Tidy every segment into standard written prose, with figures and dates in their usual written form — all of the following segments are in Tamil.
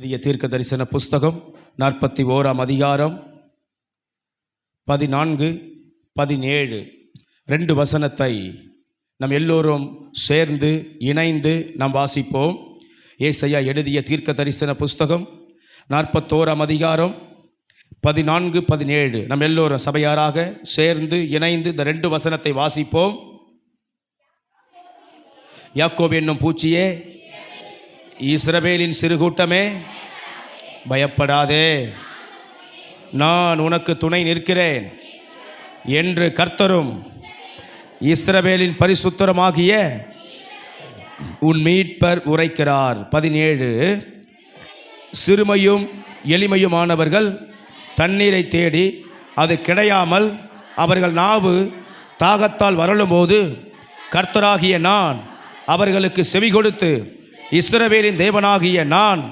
எழுதிய தீர்க்க தரிசன புஸ்தகம் 41ஆம் அதிகாரம் 14, 17 2 வசனத்தை நாம் எல்லோரும் சேர்ந்து இணைந்து நாம் வாசிப்போம். ஏசாயா எழுதிய தீர்க்க தரிசன புஸ்தகம் 41ஆம் அதிகாரம் 14, 17 நாம் எல்லோரும் சபையாராக சேர்ந்து இணைந்து இந்த 2 வசனத்தை வாசிப்போம். யாக்கோபு என்னும் பூச்சியே, இஸ்ரவேலின் சிறுகூட்டமே, பயப்படாதே, நான் உனக்கு துணை நிற்கிறேன் என்று கர்த்தரும் இஸ்ரவேலின் பரிசுத்தருமாகிய உன் மீட்பர் உரைக்கிறார். 17 சிறுமையும் எளிமையுமானவர்கள் தண்ணீரை தேடி அது கிடையாமல் அவர்கள் நாவு தாகத்தால் வரலும்போது கர்த்தராகிய நான் அவர்களுக்கு செவி கொடுத்து இஸ்ரவேலின் தேவனாகிய நான்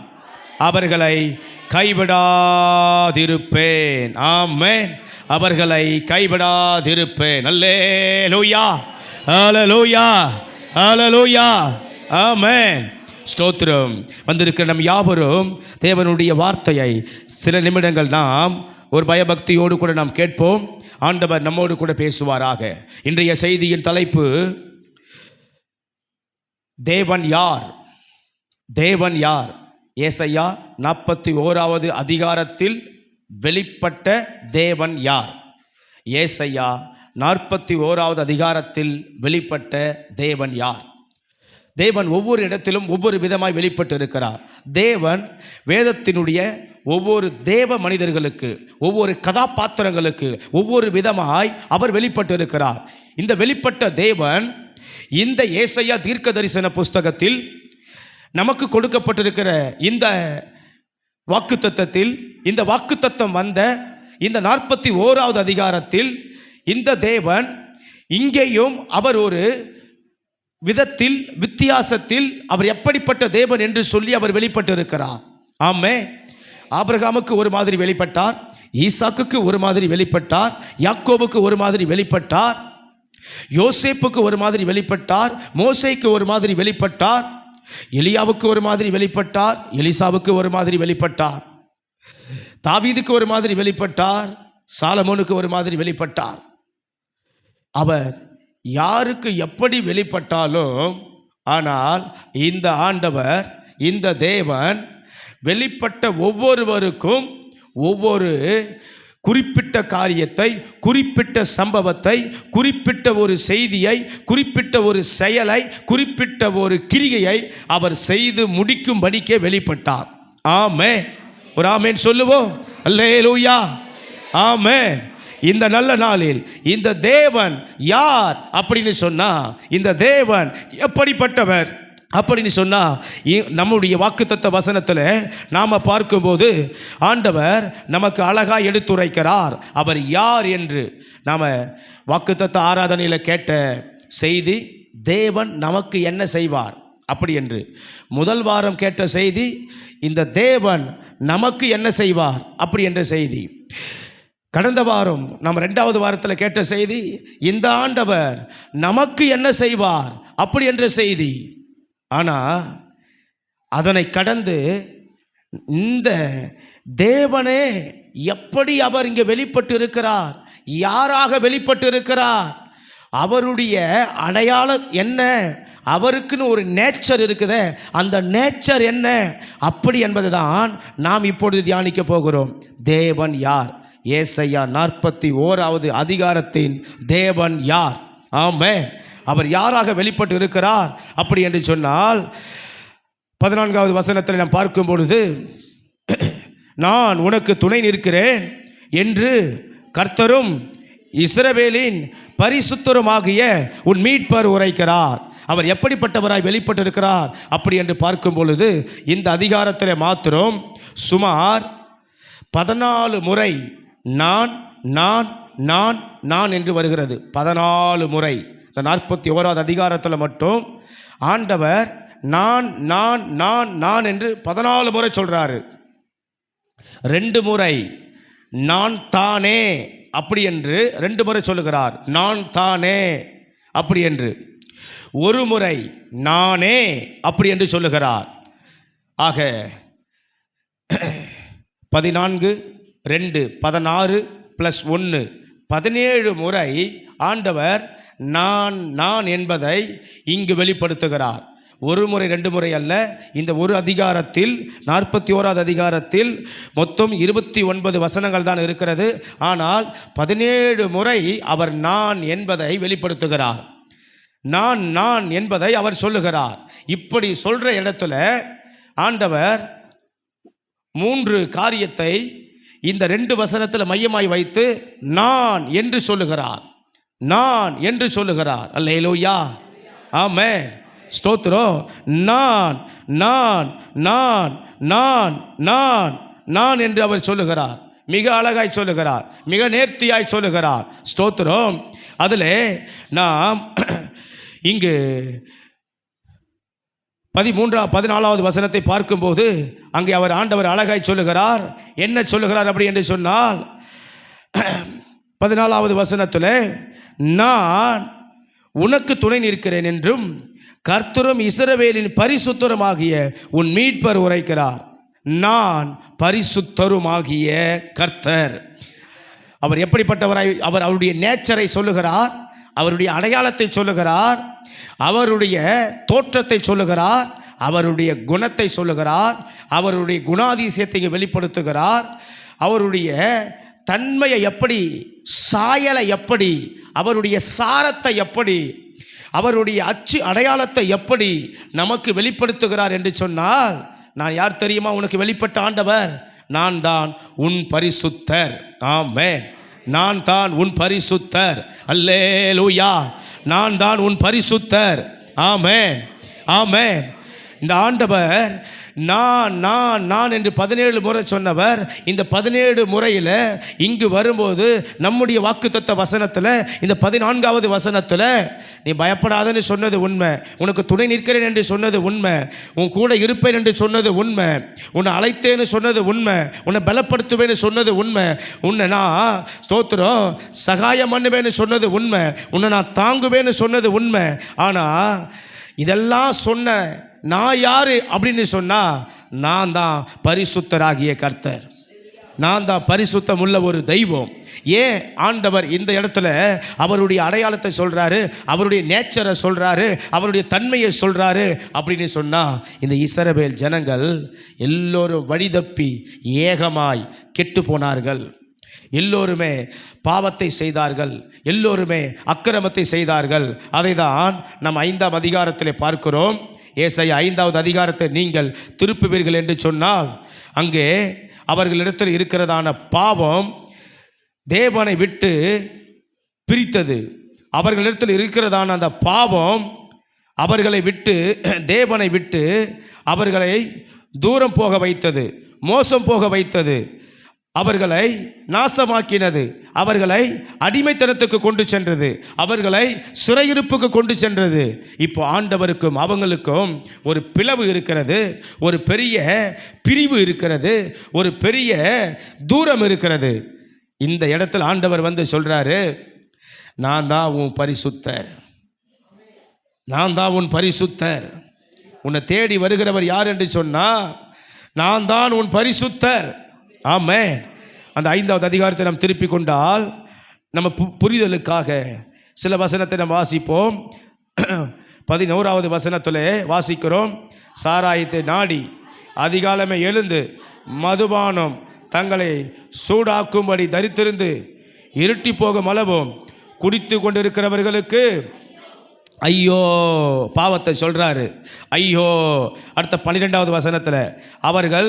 அவர்களை கைவிடாதிருப்பேன். ஆமென். அவர்களை கைவிடாதிருப்பேன். அல்லேலூயா, அல்லேலூயா, அல்லேலூயா. ஆமென். ஸ்தோத்திரம். வந்திருக்கிற நம் யாவரும் தேவனுடைய வார்த்தையை சில நிமிடங்கள் நாம் ஒரு பயபக்தியோடு கூட நாம் கேட்போம். ஆண்டவர் நம்மோடு கூட பேசுவாராக. இன்றைய செய்தியின் தலைப்பு தேவன் யார்? தேவன் யார்? ஏசாயா 41வது அதிகாரத்தில் வெளிப்பட்ட தேவன் யார்? ஏசாயா 41வது அதிகாரத்தில் வெளிப்பட்ட தேவன் யார்? தேவன் ஒவ்வொரு இடத்திலும் ஒவ்வொரு விதமாய் வெளிப்பட்டு இருக்கிறார். தேவன் வேதத்தினுடைய ஒவ்வொரு தேவ மனிதர்களுக்கு, ஒவ்வொரு கதாபாத்திரங்களுக்கு ஒவ்வொரு விதமாய் அவர் வெளிப்பட்டு இருக்கிறார். இந்த வெளிப்பட்ட தேவன் இந்த ஏசாயா தீர்க்க தரிசன புஸ்தகத்தில் நமக்கு கொடுக்கப்பட்டிருக்கிற இந்த வாக்குத்தத்தத்தில், இந்த வாக்குத்தத்தம் வந்த இந்த 41வது அதிகாரத்தில் இந்த தேவன் இங்கேயும் அவர் ஒரு விதத்தில் வித்தியாசத்தில் அவர் எப்படிப்பட்ட தேவன் என்று சொல்லி அவர் வெளிப்பட்டு இருக்கிறார். ஆமே. ஆபிரகாமுக்கு ஒரு மாதிரி வெளிப்பட்டார், ஈசாக்குக்கு ஒரு மாதிரி வெளிப்பட்டார், யாக்கோபுக்கு ஒரு மாதிரி வெளிப்பட்டார், யோசேப்புக்கு ஒரு மாதிரி வெளிப்பட்டார், மோசேக்கு ஒரு மாதிரி வெளிப்பட்டார், எலியாவுக்கு ஒரு மாதிரி வெளிப்பட்டார், எலிசாவுக்கு ஒரு மாதிரி வெளிப்பட்டார், தாவீதுக்கு ஒரு மாதிரி வெளிப்பட்டார், சாலமோனுக்கு ஒரு மாதிரி வெளிப்பட்டார். அவர் யாருக்கு எப்படி வெளிப்பட்டாலும், ஆனால் இந்த ஆண்டவர், இந்த தேவன் வெளிப்பட்ட ஒவ்வொருவருக்கும் ஒவ்வொரு குறிப்பிட்ட காரியத்தை, குறிப்பிட்ட சம்பவத்தை, குறிப்பிட்ட ஒரு செய்தியை, குறிப்பிட்ட ஒரு செயலை, குறிப்பிட்ட ஒரு கிரியை அவர் செய்து முடிக்கும்படிக்கே வெளிப்பட்டார். ஆமென். ஒரு ஆமென் சொல்லுவோம். அல்லேலூயா. ஆமென். இந்த நல்ல நாளில் இந்த தேவன் யார் அப்படின்னு சொன்னா, இந்த தேவன் எப்படிப்பட்டவர் அப்படின்னு சொன்னா, நம்முடைய வாக்குத்தத்த வசனத்தில் நாம் பார்க்கும்போது ஆண்டவர் நமக்கு அழகாக எடுத்துரைக்கிறார் அவர் யார் என்று. நாம் வாக்குத்தத்த ஆராதனையில் கேட்ட செய்தி, தேவன் நமக்கு என்ன செய்வார் அப்படி என்று. முதல் வாரம் கேட்ட செய்தி, இந்த தேவன் நமக்கு என்ன செய்வார் அப்படி என்ற செய்தி. கடந்த வாரம் நம்ம 2வது வாரத்தில் கேட்ட செய்தி, இந்த ஆண்டவர் நமக்கு என்ன செய்வார் அப்படி என்ற செய்தி. ஆனால் அதனை கடந்து இந்த தேவனே எப்படி அவர் இங்கே வெளிப்பட்டு இருக்கிறார், யாராக வெளிப்பட்டு இருக்கிறார், அவருடைய அடையாளம் என்ன, அவருக்குன்னு ஒரு நேச்சர் இருக்குது, அந்த நேச்சர் என்ன அப்படி என்பது தான் நாம் இப்பொழுது தியானிக்க போகிறோம். தேவன் யார்? ஏசாயா 41வது அதிகாரத்தின் தேவன் யார்? ஆமென். அவர் யாராக வெளிப்பட்டு இருக்கிறார் அப்படி என்று சொன்னால், 14வது வசனத்தில் நாம் பார்க்கும் பொழுது, நான் உனக்கு துணை நிற்கிறேன் என்று கர்த்தரும் இஸ்ரவேலின் பரிசுத்தருமாகிய உன் மீட்பர் உரைக்கிறார். அவர் எப்படிப்பட்டவராய் வெளிப்பட்டிருக்கிறார் அப்படி என்று பார்க்கும் பொழுது, இந்த அதிகாரத்தில் மாத்திரம் சுமார் 14 முறை நான் நான் நான் நான் என்று வருகிறது. 14 முறை. இந்த 41வது அதிகாரத்தில் மட்டும் ஆண்டவர் நான் நான் நான் நான் என்று 14 முறை சொல்கிறாரு. 2 முறை நான் தானே அப்படி என்று 2 முறை சொல்லுகிறார். நான் தானே அப்படி என்று. ஒரு முறை நானே அப்படி என்று சொல்லுகிறார். ஆக 14 2 16 + 1 17 முறை ஆண்டவர் நான் நான் என்பதை இங்கு வெளிப்படுத்துகிறார். ஒரு முறை 2 முறை அல்ல. இந்த ஒரு அதிகாரத்தில் 41வது அதிகாரத்தில் மொத்தம் 29 வசனங்கள் தான் இருக்கிறது. ஆனால் 17 முறை அவர் நான் என்பதை வெளிப்படுத்துகிறார். நான் நான் என்பதை அவர் சொல்லுகிறார். இப்படி சொல்ற இடத்துல ஆண்டவர் 3 காரியத்தை இந்த 2 வசனத்தில் மையமாய் வைத்து நான் என்று சொல்லுகிறார். நான் என்று சொல்லுகிறார். அல்லேலூயா, ஆமென், ஸ்தோத்திரம். நான் நான் நான் நான் நான் நான் என்று அவர் சொல்லுகிறார். மிக அழகாய் சொல்லுகிறார், மிக நேர்த்தியாய் சொல்லுகிறார். ஸ்தோத்திரம். அதில் நாம் இங்கு 14வது வசனத்தை பார்க்கும்போது அங்கே ஆண்டவர் அழகாய் சொல்லுகிறார். என்ன சொல்லுகிறார் அப்படி என்று சொன்னால் 14வது வசனத்தில் நான் உனக்கு துணை நிற்கிறேன் என்றும் கர்த்தரும் இஸ்ரவேலின் பரிசுத்தருமாகிய உன் மீட்பர் உரைக்கிறார். நான் பரிசுத்தருமாகிய கர்த்தர். அவர் எப்படிப்பட்டவராய் அவருடைய நேச்சரை சொல்லுகிறார், அவருடைய அடையாளத்தை சொல்லுகிறார், அவருடைய தோற்றத்தை சொல்லுகிறார், அவருடைய குணத்தை சொல்லுகிறார், அவருடைய குணாதிசயத்தை வெளிப்படுத்துகிறார், அவருடைய தன்மையை எப்படி, சாயலை எப்படி, அவருடைய சாரத்தை எப்படி, அவருடைய அச்சு அடையாளத்தை எப்படி நமக்கு வெளிப்படுத்துகிறார் என்று சொன்னால், நான் யார் தெரியுமா உனக்கு வெளிப்பட்ட ஆண்டவர்? நான் தான் உன் பரிசுத்தர். ஆமென். நான் தான் உன் பரிசுத்தர். அல்லேலூயா, நான் தான் உன் பரிசுத்தர். ஆமென், ஆமென். இந்த ஆண்டவர் நான் நான் நான் என்று 17 முறை சொன்னவர் இந்த 17 முறையில் இங்கு வரும்போது நம்முடைய வாக்குத்தத்த வசனத்தில் இந்த 14வது வசனத்தில் நீ பயப்படாதன்னு சொன்னது உண்மை, உனக்கு துணை நிற்கிறேன் என்று சொன்னது உண்மை, உன் கூட இருப்பேன் என்று சொன்னது உண்மை, உன்னை அழைத்தேன்னு சொன்னது உண்மை, உன்னை பலப்படுத்துவேன்னு சொன்னது உண்மை, உன்னை நான் ஸ்தோத்திரம் சகாயம் பண்ணுவேன்னு சொன்னது உண்மை, உன்னை நான் தாங்குவேன்னு சொன்னது உண்மை. ஆனால் இதெல்லாம் சொன்ன நான் யாரு அப்படின்னு சொன்னா, நான் தான் பரிசுத்தராகிய கர்த்தர், நான் தான் பரிசுத்தம் உள்ள ஒரு தெய்வம். ஏன் ஆண்டவர் இந்த இடத்துல அவருடைய அடையாளத்தை சொல்றாரு, அவருடைய நேச்சரை சொல்றாரு, அவருடைய தன்மையை சொல்றாரு அப்படின்னு சொன்னா, இந்த இஸ்ரவேல் ஜனங்கள் எல்லோரும் வழிதப்பி ஏகமாய் கெட்டு போனார்கள். எல்லோருமே பாவத்தை செய்தார்கள், எல்லோருமே அக்கிரமத்தை செய்தார்கள். அதை தான் நாம் 5ஆம் அதிகாரத்தில் பார்க்கிறோம். ஏசாயா 5வது அதிகாரத்தை நீங்கள் திருப்புவீர்கள் என்று சொன்னால், அங்கே அவர்களிடத்தில் இருக்கிறதான பாவம் தேவனை விட்டு பிரித்தது. அவர்களிடத்தில் இருக்கிறதான அந்த பாவம் அவர்களை விட்டு, தேவனை விட்டு அவர்களை தூரம் போக வைத்தது, மோசம் போக வைத்தது, அவர்களை நாசமாக்கினது, அவர்களை அடிமைத்தனத்துக்கு கொண்டு சென்றது, அவர்களை சிறையிருப்புக்கு கொண்டு சென்றது. இப்போ ஆண்டவருக்கும் அவங்களுக்கும் ஒரு பிளவு இருக்கிறது, ஒரு பெரிய பிரிவு இருக்கிறது, ஒரு பெரிய தூரம் இருக்கிறது. இந்த இடத்துல ஆண்டவர் வந்து சொல்றாரு, நான் தான் உன் பரிசுத்தர், நான் தான் உன் பரிசுத்தர். உன்னை தேடி வருகிறவர் யார் என்று சொன்னா, நான் தான் உன் பரிசுத்தர். ஆமென். அந்த 5வது அதிகாரத்தை நாம் திருப்பி கொண்டால் நம்ம புரிதலுக்காக சில வசனத்தை நாம் வாசிப்போம். 11வது வசனத்தில் வாசிக்கிறோம், சாராயத்தை நாடி அதிகாலமே எழுந்து மதுபானம் தங்களை சூடாக்கும்படி தரித்திருந்து இருட்டி போகும் அளவும் குடித்து கொண்டிருக்கிறவர்களுக்கு ஐயோ. பாவத்தை சொல்றாரு, ஐயோ. அடுத்த 12வது வசனத்தில் அவர்கள்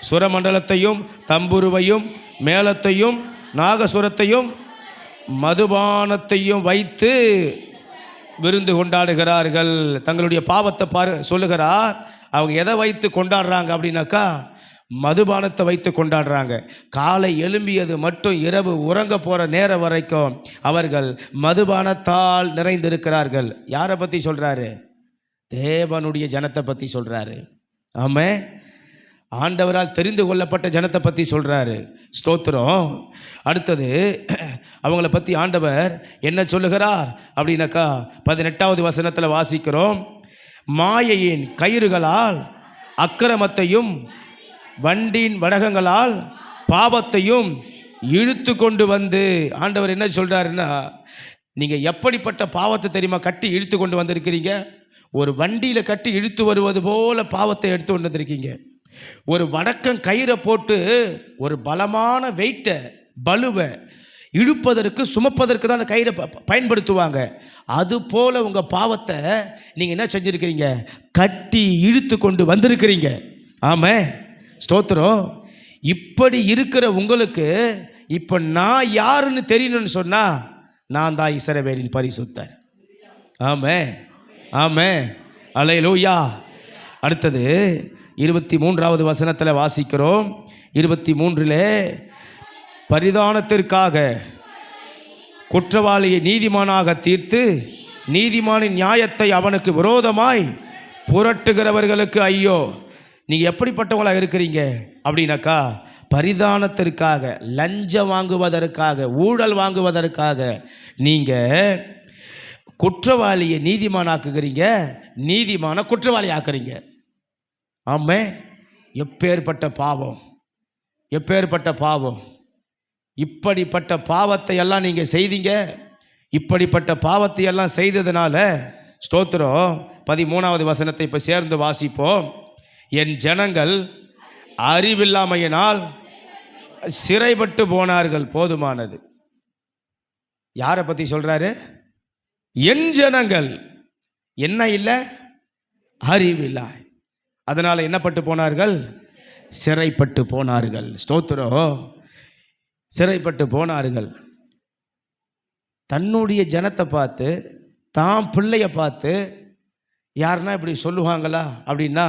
சுரமண்டலத்தையும் தம்புருவையும் மேளத்தையும் நாகசுரத்தையும் மதுபானத்தையும் வைத்து விருந்து கொண்டாடுகிறார்கள். தங்களுடைய பாவத்தை சொல்லுகிறார். அவங்க எதை வைத்து கொண்டாடுறாங்க அப்படின்னாக்கா, மதுபானத்தை வைத்து கொண்டாடுறாங்க. காலை எழும்பியது மட்டும் இரவு உறங்க போகிற நேரம் வரைக்கும் அவர்கள் மதுபானத்தால் நிறைந்திருக்கிறார்கள். யாரை பற்றி சொல்கிறாரு? தேவனுடைய ஜனத்தை பற்றி சொல்கிறாரு. ஆமாம், ஆண்டவரால் தெரிந்து கொள்ளப்பட்ட ஜனத்தை பற்றி சொல்கிறாரு. ஸ்தோத்திரம். அடுத்தது அவங்கள பற்றி ஆண்டவர் என்ன சொல்லுகிறார் அப்படின்னாக்கா, 18வது வசனத்தில் வாசிக்கிறோம், மாயையின் கயிறுகளால் அக்கிரமத்தையும் வண்டியின் வடகங்களால் பாவத்தையும் இழுத்து கொண்டு வந்து. ஆண்டவர் என்ன சொல்றாருன்னா, நீங்க எப்படிப்பட்ட பாவத்தை தெரியுமா கட்டி இழுத்து கொண்டு வந்திருக்கிறீங்க? ஒரு வண்டியில கட்டி இழுத்து வருவது போல பாவத்தை எடுத்து கொண்டு வந்திருக்கீங்க. ஒரு வடக்கம் கயிறை போட்டு ஒரு பலமான வெயிட்டை பலுவை இழுப்பதற்கு சுமப்பதற்கு தான் அந்த கயிறை பயன்படுத்துவாங்க. அது போல உங்கள் பாவத்தை நீங்கள் என்ன செஞ்சுருக்கிறீங்க? கட்டி இழுத்து கொண்டு வந்திருக்கிறீங்க. ஆமாம், ஸ்தோத்திரம். இப்படி இருக்கிற உங்களுக்கு இப்போ நான் யாருன்னு தெரியணும்னு சொன்னால், நான் தான் இஸ்ரவேலின் பரிசுத்தர். ஆமாம், ஆமாம், அல்லேலூயா. அடுத்தது 23வது வசனத்தில் வாசிக்கிறோம். 23 பரிதானத்திற்காக குற்றவாளியை நீதிமானாக தீர்த்து நீதிமானின் நியாயத்தை அவனுக்கு விரோதமாய் புரட்டுகிறவர்களுக்கு ஐயோ. நீங்கள் எப்படிப்பட்டவங்களாக இருக்கிறீங்க அப்படின்னாக்கா, பரிதானத்திற்காக, லஞ்சம் வாங்குவதற்காக, ஊழல் வாங்குவதற்காக நீங்கள் குற்றவாளியை நீதிமானாக்குகிறீங்க, நீதிமான குற்றவாளி ஆக்குறீங்க. ஆமே, எப்பேற்பட்ட பாவம், எப்பேற்பட்ட பாவம். இப்படிப்பட்ட பாவத்தை எல்லாம் நீங்கள் செய்தீங்க. இப்படிப்பட்ட பாவத்தை எல்லாம் செய்ததுனால ஸ்தோத்திரம். 13வது வசனத்தை இப்போ சேர்ந்து வாசிப்போம். என் ஜனங்கள் அறிவில்லாமையினால் சிறைப்பட்டு போனார்கள். போதுமானது. யாரை பற்றி சொல்றாரு? என் ஜனங்கள் என்ன இல்லை? அறிவில்லை. அதனால என்னப்பட்டு போனார்கள்? சிறைப்பட்டு போனார்கள். ஸ்தோத்திரம். சிறைப்பட்டு போனார்கள். தன்னுடைய ஜனத்தை பார்த்து, தான் பிள்ளைய பார்த்து யாருன்னா இப்படி சொல்லுவாங்களா அப்படின்னா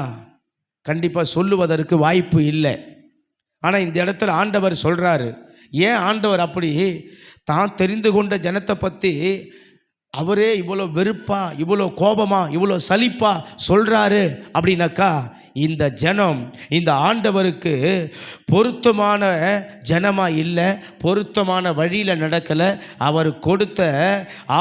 கண்டிப்பாக சொல்லுவதற்கு வாய்ப்பு இல்லை. ஆனால் இந்த இடத்துல ஆண்டவர் சொல்கிறாரு. ஏன் ஆண்டவர் அப்படி தான் தெரிந்து கொண்ட ஜனத்தை பற்றி அவரே இவ்வளோ வெறுப்பா, இவ்வளோ கோபமா, இவ்வளோ சலிப்பா சொல்கிறாரு அப்படின்னாக்கா, இந்த ஜனம் இந்த ஆண்டவருக்கு பொருத்தமான ஜனமாக இல்லை, பொருத்தமான வழியில் நடக்கலை, அவர் கொடுத்த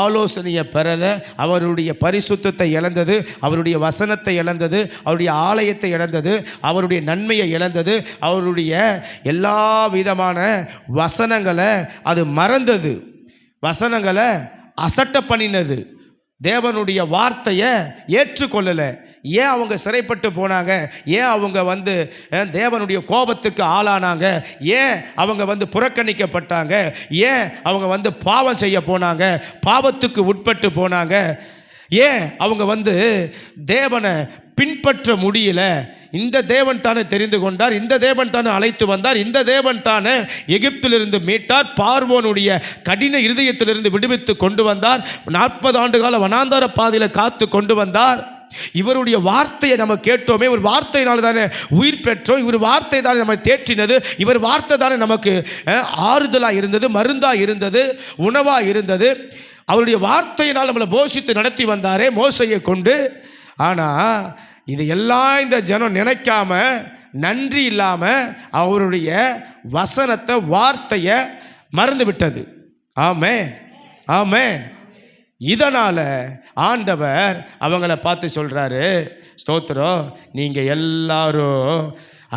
ஆலோசனையை பெறலை, அவருடைய பரிசுத்தத்தை இழந்தது, அவருடைய வசனத்தை இழந்தது, அவருடைய ஆலயத்தை இழந்தது, அவருடைய நன்மையை இழந்தது, அவருடைய எல்லா விதமான வசனங்களை அது மறந்தது, வசனங்களை அசட்டை பண்ணினது, தேவனுடைய வார்த்தையை ஏற்றுக்கொள்ளலை. ஏன் அவங்க சிறைப்பட்டு போனாங்க? ஏன் அவங்க தேவனுடைய கோபத்துக்கு ஆளானாங்க? ஏன் அவங்க புறக்கணிக்கப்பட்டாங்க? ஏன் அவங்க பாவம் செய்ய போனாங்க? பாவத்துக்கு உட்பட்டு போனாங்க? ஏன் அவங்க தேவனை பின்பற்ற முடியல? இந்த தேவன் தானே தெரிந்து கொண்டார், இந்த தேவன் தானே அழைத்து வந்தார், இந்த தேவன் தானே எகிப்திலிருந்து மீட்டார், பார்வோனுடைய கடின இருதயத்திலிருந்து விடுவித்து கொண்டு வந்தார், 40 ஆண்டு கால வனாந்தர பாதையில் காத்து கொண்டு வந்தார். இவருடைய வார்த்தையை நம்ம கேட்டோமே, இவர் வார்த்தையினால் தானே உயிர் பெற்றோம், இவர் வார்த்தை தானே நம்ம தேற்றினது, இவர் வார்த்தை தானே நமக்கு ஆறுதலாக இருந்தது, மருந்தாக இருந்தது, உணவாக இருந்தது. அவருடைய வார்த்தையினால் நம்மளை போஷித்து நடத்தி வந்தாரே மோசையை கொண்டு. ஆனால் இதையெல்லாம் இந்த ஜனம் நினைக்காம, நன்றி இல்லாமல் அவருடைய வசனத்தை, வார்த்தையை மறந்து விட்டது. ஆமென், ஆமென். இதனால் ஆண்டவர் அவங்கள பார்த்து சொல்கிறாரு, ஸ்தோத்திரம், நீங்கள் எல்லாரும்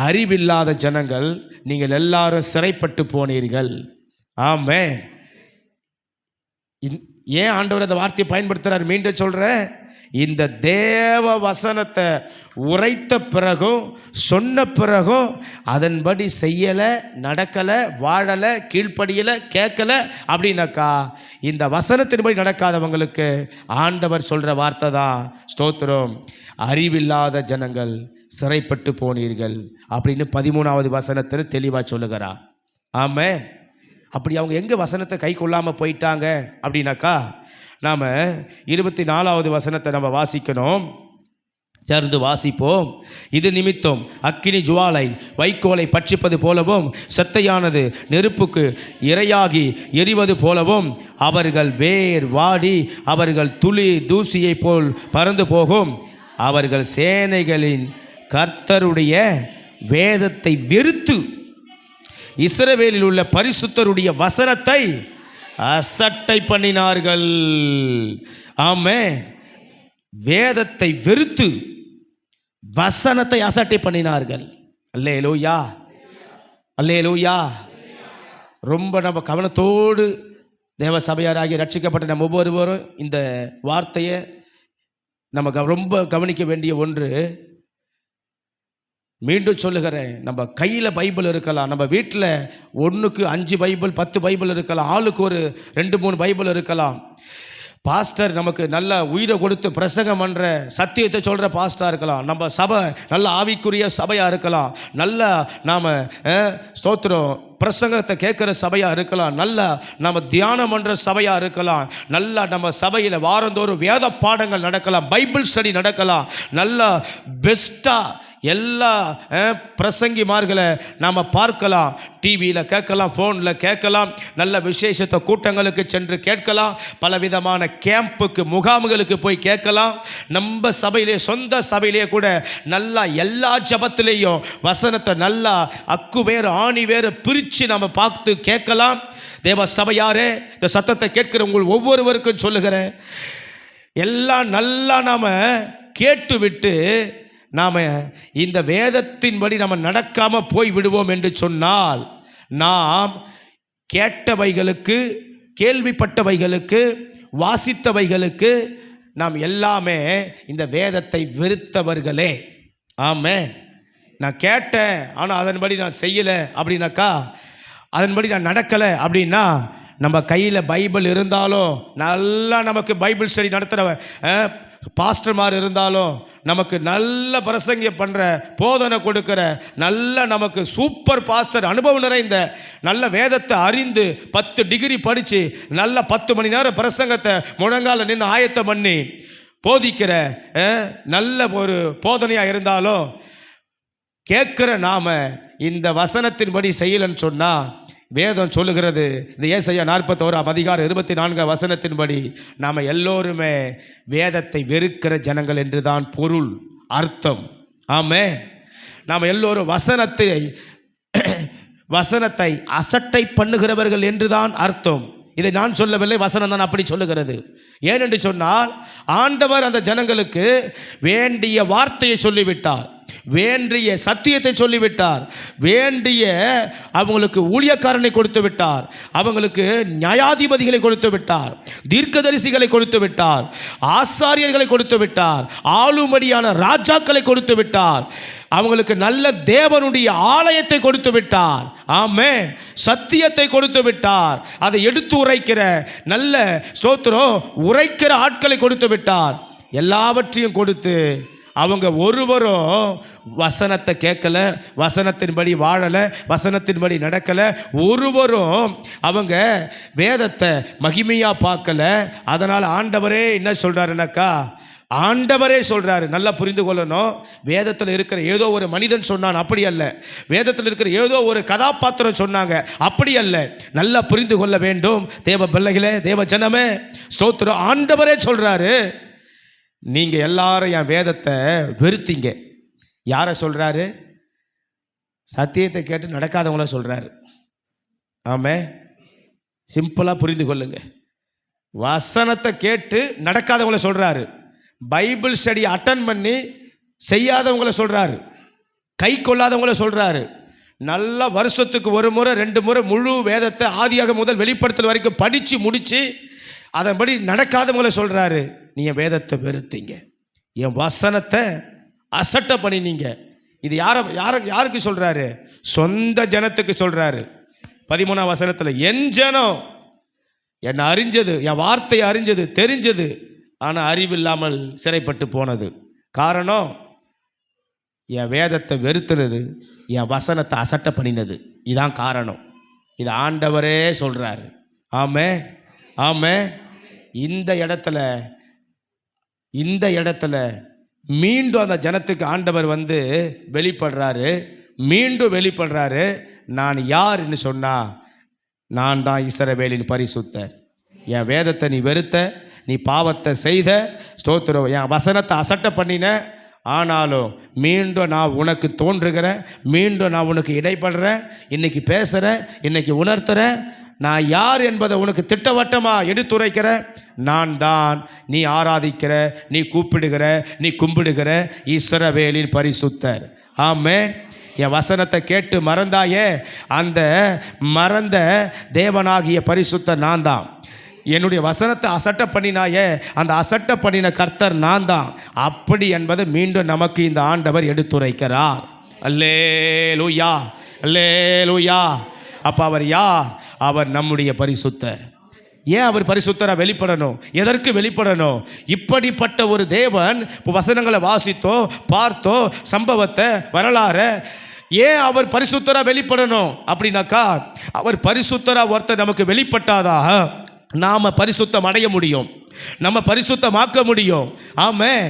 அறிவில்லாத ஜனங்கள், நீங்கள் எல்லாரும் சிறைப்பட்டு போனீர்கள். ஆமென். ஏன் ஆண்டவர் அந்த வார்த்தையை பயன்படுத்துகிறார்? மீண்டும் சொல்கிறேன், இந்த தேவ வசனத்தை உரைத்த பிறகும் சொன்ன பிறகும் அதன்படி செய்யலை, நடக்கலை, வாழலை, கீழ்ப்படியலை, கேட்கலை அப்படின்னாக்கா, இந்த வசனத்தின்படி நடக்காதவங்களுக்கு ஆண்டவர் சொல்கிற வார்த்தை தான், ஸ்தோத்திரம், அறிவில்லாத ஜனங்கள் சிறைப்பட்டு போனீர்கள் அப்படின்னு 13வது வசனத்தில் தெளிவாக சொல்லுகிறார். ஆமாம். அப்படி அவங்க எங்கே வசனத்தை கை கொள்ளாமல் போயிட்டாங்க அப்படின்னாக்கா, நாம் 24வது வசனத்தை நம்ம வாசிக்கணும். சேர்ந்து வாசிப்போம். இது நிமித்தம் அக்கினி ஜுவாலை வைக்கோலை பட்சிப்பது போலவும் செத்தையானது நெருப்புக்கு இரையாகி எரிவது போலவும் அவர்கள் வேர் வாடி அவர்கள் துளி தூசியை போல் பறந்து போகும். அவர்கள் சேனைகளின் கர்த்தருடைய வேதத்தை வெறுத்து இஸ்ரவேலில் உள்ள பரிசுத்தருடைய வசனத்தை அசட்டை பண்ணினார்கள். ஆமென். வேதத்தை வெறுத்து வசனத்தை அசட்டை பண்ணினார்கள். அல்லேலூயா, அல்லேலூயா. ரொம்ப நம்ம கவனத்தோடு தேவ சபையாராகி ரட்சிக்கப்பட்ட நம்ம ஒவ்வொருவரும் இந்த வார்த்தையை நம்ம ரொம்ப கவனிக்க வேண்டிய ஒன்று. மீண்டும் சொல்லுகிறேன், நம்ம கையில் பைபிள் இருக்கலாம், நம்ம வீட்டில் 1க்கு 5 பைபிள் 10 பைபிள் இருக்கலாம், ஆளுக்கு ஒரு 2-3 பைபிள் இருக்கலாம். பாஸ்டர் நமக்கு நல்ல உயிரை கொடுத்து பிரசங்கம் பண்ணுற சத்தியத்தை சொல்கிற பாஸ்டராக இருக்கலாம், நம்ம சபை நல்ல ஆவிக்குரிய சபையாக இருக்கலாம், நல்ல நாம் ஸ்தோத்திரம் பிரசங்கத்தை கேட்குற சபையாக இருக்கலாம், நல்லா நம்ம தியானம் பண்ணுற சபையாக இருக்கலாம், நல்லா நம்ம சபையில் வாரந்தோறும் வேத பாடங்கள் நடக்கலாம், பைபிள் ஸ்டடி நடக்கலாம், நல்லா பெஸ்ட்டாக எல்லா பிரசங்கிமார்களை நாம் பார்க்கலாம், டிவியில் கேட்கலாம், ஃபோனில் கேட்கலாம், நல்ல விசேஷத்தை கூட்டங்களுக்கு சென்று கேட்கலாம், பலவிதமான கேம்புக்கு முகாம்களுக்கு போய் கேட்கலாம். நம்ம சபையிலே சொந்த சபையிலே கூட நல்லா எல்லா ஜபத்திலேயும் வசனத்தை நல்லா அக்கு வேறு ஆணி வேறு பிரித்து நம்ம பார்த்து கேட்கலாம். தேவ சபையாரே, இந்த சத்தத்தை கேட்கிற உங்கள் ஒவ்வொருவருக்கும் சொல்லுகிறேன், எல்லாம் நல்லா நாம் கேட்டுவிட்டு நாம் இந்த வேதத்தின்படி நம்ம நடக்காமல் போய் விடுவோம் என்று சொன்னால், நாம் கேட்டவைகளுக்கு, கேள்விப்பட்டவைகளுக்கு, வாசித்தவைகளுக்கு நாம் எல்லாமே இந்த வேதத்தை வெறுத்தவர்களே. ஆமென். நான் கேட்டேன் ஆனால் அதன்படி நான் செய்யலை அப்படின்னாக்கா, அதன்படி நான் நடக்கலை அப்படின்னா, நம்ம கையில் பைபிள் இருந்தாலும், நல்லா நமக்கு பைபிள் ஸ்டடி நடத்துகிற பாஸ்டர்மார் இருந்தாலும், நமக்கு நல்ல பிரசங்க பண்ணுற போதனை கொடுக்குற நல்ல நமக்கு சூப்பர் பாஸ்டர், அனுபவம் நிறைந்த நல்ல வேதத்தை அறிந்து 10 டிகிரி படித்து நல்ல 10 மணி நேரம் பிரசங்கத்தை முழங்கால நின்று ஆயத்தம் பண்ணி போதிக்கிற நல்ல ஒரு போதனையாக இருந்தாலும், கேட்குற நாம் இந்த வசனத்தின்படி செய்யலன்னு சொன்னால், வேதம் சொல்லுகிறது, இந்த ஏசாயா 41:24 வசனத்தின்படி நாம் எல்லோருமே வேதத்தை வெறுக்கிற ஜனங்கள் என்று தான் பொருள், அர்த்தம். ஆமென். நாம் எல்லோரும் வசனத்தை அசட்டை பண்ணுகிறவர்கள் என்று தான் அர்த்தம். இதை நான் சொல்லவில்லை, வசனம் தான் அப்படி சொல்லுகிறது. ஏனென்று சொன்னால், ஆண்டவர் அந்த ஜனங்களுக்கு வேண்டிய வார்த்தையை சொல்லிவிட்டார், வேண்டிய சத்தியத்தை சொல்லிவிட்டார், வேண்டிய அவங்களுக்கு ஊழியக்காரனை கொடுத்து விட்டார், அவங்களுக்கு நியாயாதிபதிகளை கொடுத்து விட்டார், தீர்க்கதரிசிகளை கொடுத்து விட்டார், ஆசாரியர்களை கொடுத்து விட்டார், ஆளும்படியான ராஜாக்களை கொடுத்து விட்டார், அவங்களுக்கு நல்ல தேவனுடைய ஆலயத்தை கொடுத்து விட்டார். ஆமென். சத்தியத்தை கொடுத்து விட்டார், அதை எடுத்து உரைக்கிற நல்ல ஸ்தோத்திரம் உரைக்கிற ஆட்களை கொடுத்து விட்டார். எல்லாவற்றையும் கொடுத்து அவங்க ஒருவரும் வசனத்தை கேட்கலை, வசனத்தின்படி வாழலை, வசனத்தின்படி நடக்கலை, ஒருவரும் அவங்க வேதத்தை மகிமையாக பார்க்கலை. அதனால் ஆண்டவரே என்ன சொல்கிறாருனாக்கா, ஆண்டவரே சொல்கிறாரு, நல்லா புரிந்து கொள்ளணும். வேதத்தில் இருக்கிற ஏதோ ஒரு மனிதன் சொன்னான், அப்படி அல்ல. வேதத்தில் இருக்கிற ஏதோ ஒரு கதாபாத்திரம் சொன்னாங்க, அப்படி அல்ல. நல்லா புரிந்து கொள்ள வேண்டும் தேவ பிள்ளைகளே, தேவ ஜனமே, ஸ்தோத்திரம். ஆண்டவரே சொல்கிறாரு, நீங்கள் எல்லாரும் என் வேதத்தை வெறுத்தீங்க. யாரை சொல்கிறாரு? சத்தியத்தை கேட்டு நடக்காதவங்கள சொல்கிறாரு. ஆமென். சிம்பிளாக புரிந்து கொள்ளுங்க. வசனத்தை கேட்டு நடக்காதவங்கள சொல்கிறாரு, பைபிள் ஸ்டடி அட்டன் பண்ணி செய்யாதவங்கள சொல்கிறாரு, கை கொள்ளாதவங்கள சொல்கிறாரு. நல்லா வருஷத்துக்கு 1 முறை 2 முறை முழு வேதத்தை ஆதியாக முதல் வெளிப்படுத்தல் வரைக்கும் படித்து முடித்து அதன்படி நடக்காதவங்கள சொல்கிறாரு, நீ என் வேதத்தை வெறுத்தீங்க, என் வசனத்தை அசட்டை பண்ணினீங்க. இது யாருக்கு சொல்கிறாரு? சொந்த ஜனத்துக்கு சொல்கிறாரு. 13ஆம் வசனத்தில், என் ஜனம் என்னை அறிஞ்சது, என் வார்த்தையை அறிஞ்சது, தெரிஞ்சது, ஆனால் அறிவில்லாமல் சிறைப்பட்டு போனது. காரணம், என் வேதத்தை வெறுத்துனது, என் வசனத்தை அசட்டை பண்ணினது. இதான் காரணம். இது ஆண்டவரே சொல்கிறாரு. ஆமென், ஆமென். இந்த இடத்துல மீண்டும் அந்த ஜனத்துக்கு ஆண்டவர் வந்து வெளிப்படுறாரு, மீண்டும் வெளிப்படுறாரு. நான் யாருன்னு சொன்னால், நான் தான் இஸ்ரவேலின் பரிசுத்தர். என் வேதத்தை நீ வெறுத்த, நீ பாவத்தை செய்த, ஸ்தோத்திரம், என் வசனத்தை அசட்டை பண்ணின, ஆனாலும் மீண்டும் நான் உனக்கு தோன்றுகிறேன், மீண்டும் நான் உனக்கு இடைப்படுறேன், இன்னைக்கு பேசுகிறேன், இன்னைக்கு உணர்த்துறேன். நான் யார் என்பதை உனக்கு திட்டவட்டமாக எடுத்துரைக்கிற நான் தான் நீ ஆராதிக்கிற, நீ கூப்பிடுகிற, நீ கும்பிடுகிற இஸ்ரவேலின் பரிசுத்தர். ஆமென். என் வசனத்தை கேட்டு மறந்தாயே, அந்த மறந்த தேவனாகிய பரிசுத்த நான் தான். என்னுடைய வசனத்தை அசட்டை பண்ணினாயே, அந்த அசட்டை பண்ணின கர்த்தர் நான் தான். அப்படி என்பதை மீண்டும் நமக்கு இந்த ஆண்டவர் எடுத்துரைக்கிறார். அல்லேலூயா, அல்லேலூயா. அப்போ அவர் யார்? அவர் நம்முடைய பரிசுத்தர். ஏன் அவர் பரிசுத்தராக வெளிப்படணும்? எதற்கு வெளிப்படணும்? இப்படிப்பட்ட ஒரு தேவன் வசனங்களை வாசித்தோ பார்த்தோ சம்பவத்தை வரலாறு ஏன் அவர் பரிசுத்தராக வெளிப்படணும் அப்படின்னாக்கா, அவர் பரிசுத்தராக ஒருத்தர் நமக்கு வெளிப்பட்டாதாக நாம் பரிசுத்தம் அடைய முடியும், நம்ம பரிசுத்தமாக்க முடியும். ஆமென்.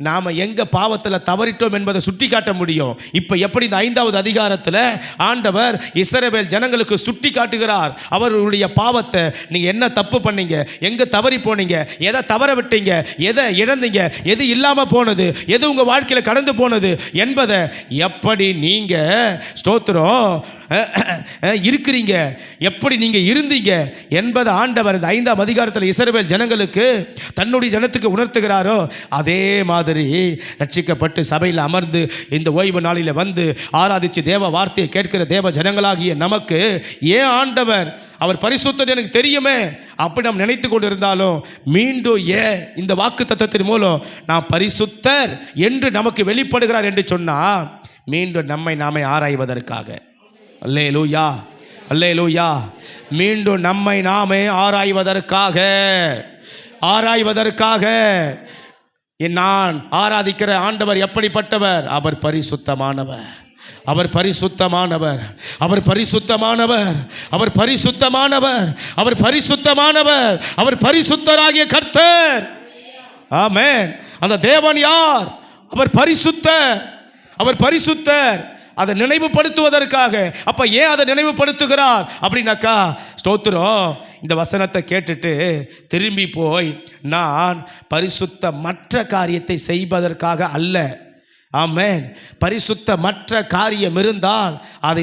நாம் எங்கே பாவத்தில் தவறிட்டோம் என்பதை சுட்டி காட்ட முடியும். இப்போ எப்படி இந்த 5வது அதிகாரத்தில் ஆண்டவர் இஸ்ரவேல் ஜனங்களுக்கு சுட்டி காட்டுகிறார் அவர்களுடைய பாவத்தை. நீங்கள் என்ன தப்பு பண்ணீங்க, எங்கே தவறி போனீங்க, எதை தவற விட்டீங்க, எதை இழந்தீங்க, எது இல்லாமல் போனது, எது உங்கள் வாழ்க்கையில் கடந்து போனது என்பதை எப்படி நீங்கள் ஸ்தோத்திரம் இருக்கிறீங்க, எப்படி நீங்கள் இருந்தீங்க என்பதை ஆண்டவர் இந்த 5ஆம் அதிகாரத்தில் இஸ்ரவேல் ஜனங்களுக்கு தன்னுடைய ஜனத்துக்கு உணர்த்துகிறாரோ, அதே மாதிரி ரட்சிக்கப்பட்டு சபையில் அமர்ந்து இந்த ஓய்வு நாளில் வந்து ஆராதித்து தேவ வார்த்தையை கேட்கிற தேவ ஜனங்களாகிய நமக்கு ஏன் ஆண்டவர் அவர் பரிசுத்தர் எனக்கு தெரியுமே அப்படி நாம் நினைத்து கொண்டு இருந்தாலும் மீண்டும் ஏன் இந்த வாக்கு தத்தத்தின் மூலம் நான் பரிசுத்தர் என்று நமக்கு வெளிப்படுகிறார் என்று சொன்னால் மீண்டும் நம்மை நாமே ஆராய்வதற்காக. அல்லேலூயா, அல்லேலூயா. மீண்டும் நம்மை நாமே ஆராய்வதற்காக நான் ஆராதிக்கிற ஆண்டவர் எப்படிப்பட்டவர்? அவர் பரிசுத்தமானவர், அவர் பரிசுத்தமானவர், அவர் பரிசுத்தமானவர், அவர் பரிசுத்தமானவர், அவர் பரிசுத்தமானவர், அவர் பரிசுத்தராகிய கர்த்தர். ஆமென். அந்த தேவன் யார்? அவர் பரிசுத்தர், அவர் பரிசுத்தர். அதை நினைவுபடுத்துவதற்காக. அப்போ ஏன் அதை நினைவுபடுத்துகிறார் அப்படின்னாக்கா, ஸ்தோத்திரம், இந்த வசனத்தை கேட்டுட்டு திரும்பி போய் நான் பரிசுத்த மற்ற காரியத்தை செய்வதற்காக அல்ல. ஆமென். பரிசுத்த மற்ற காரியம் இருந்தால் அதை